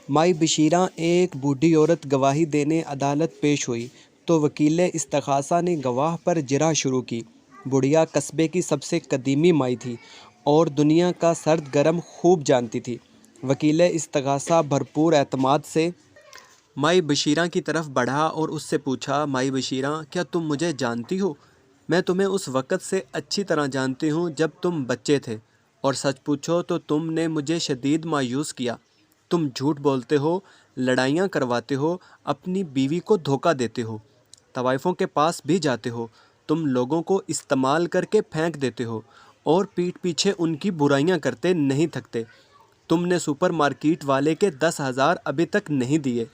مائی بشیرہ ایک بوڑھی عورت گواہی دینے عدالت پیش ہوئی تو وکیل استغاثہ نے گواہ پر جرح شروع کی۔ بڑھیا قصبے کی سب سے قدیمی مائی تھی اور دنیا کا سرد گرم خوب جانتی تھی۔ وکیل استغاثہ بھرپور اعتماد سے مائی بشیرہ کی طرف بڑھا اور اس سے پوچھا، مائی بشیرہ، کیا تم مجھے جانتی ہو؟ میں تمہیں اس وقت سے اچھی طرح جانتی ہوں جب تم بچے تھے، اور سچ پوچھو تو تم نے مجھے شدید مایوس کیا۔ تم جھوٹ بولتے ہو، لڑائیاں کرواتے ہو، اپنی بیوی کو دھوکہ دیتے ہو، طوائفوں کے پاس بھی جاتے ہو، تم لوگوں کو استعمال کر کے پھینک دیتے ہو اور پیٹھ پیچھے ان کی برائیاں کرتے نہیں تھکتے۔ تم نے سپر مارکیٹ والے کے 10,000 ابھی تک نہیں دیے،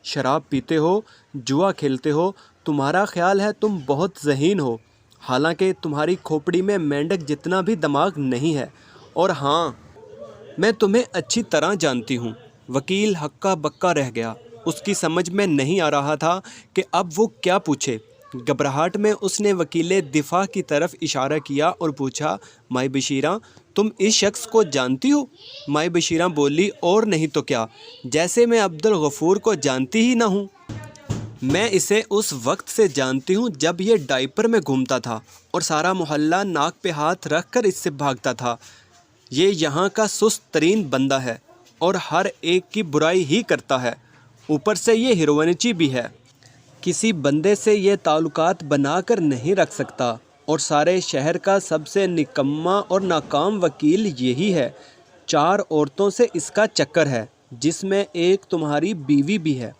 شراب پیتے ہو، جوا کھیلتے ہو، تمہارا خیال ہے تم بہت ذہین ہو، حالانکہ تمہاری کھوپڑی میں مینڈک جتنا بھی دماغ نہیں ہے۔ اور ہاں، میں تمہیں اچھی طرح جانتی ہوں۔ وکیل ہکا بکا رہ گیا، اس کی سمجھ میں نہیں آ رہا تھا کہ اب وہ کیا پوچھے۔ گھبراہٹ میں اس نے وکیل دفاع کی طرف اشارہ کیا اور پوچھا، مائی بشیرہ، تم اس شخص کو جانتی ہو؟ مائی بشیرہ بولی، اور نہیں تو کیا، جیسے میں عبدالغفور کو جانتی ہی نہ ہوں۔ میں اسے اس وقت سے جانتی ہوں جب یہ ڈائپر میں گھومتا تھا اور سارا محلہ ناک پہ ہاتھ رکھ کر اس سے بھاگتا تھا۔ یہ یہاں کا سست ترین بندہ ہے اور ہر ایک کی برائی ہی کرتا ہے، اوپر سے یہ ہیروئنچی بھی ہے۔ کسی بندے سے یہ تعلقات بنا کر نہیں رکھ سکتا، اور سارے شہر کا سب سے نکما اور ناکام وکیل یہی ہے۔ 4 عورتوں سے اس کا چکر ہے، جس میں ایک تمہاری بیوی بھی ہے۔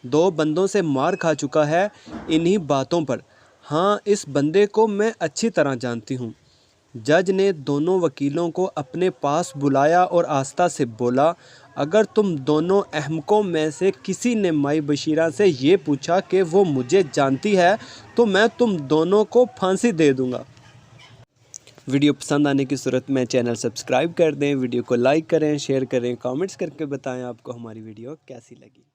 2 بندوں سے مار کھا چکا ہے انہی باتوں پر۔ ہاں، اس بندے کو میں اچھی طرح جانتی ہوں۔ جج نے دونوں وکیلوں کو اپنے پاس بلایا اور آہستہ سے بولا، اگر تم دونوں احمقوں میں سے کسی نے مائی بشیرہ سے یہ پوچھا کہ وہ مجھے جانتی ہے تو میں تم دونوں کو پھانسی دے دوں گا۔ ویڈیو پسند آنے کی صورت میں چینل سبسکرائب کر دیں، ویڈیو کو لائک کریں، شیئر کریں، کامنٹس کر کے بتائیں آپ کو ہماری ویڈیو کیسی لگی۔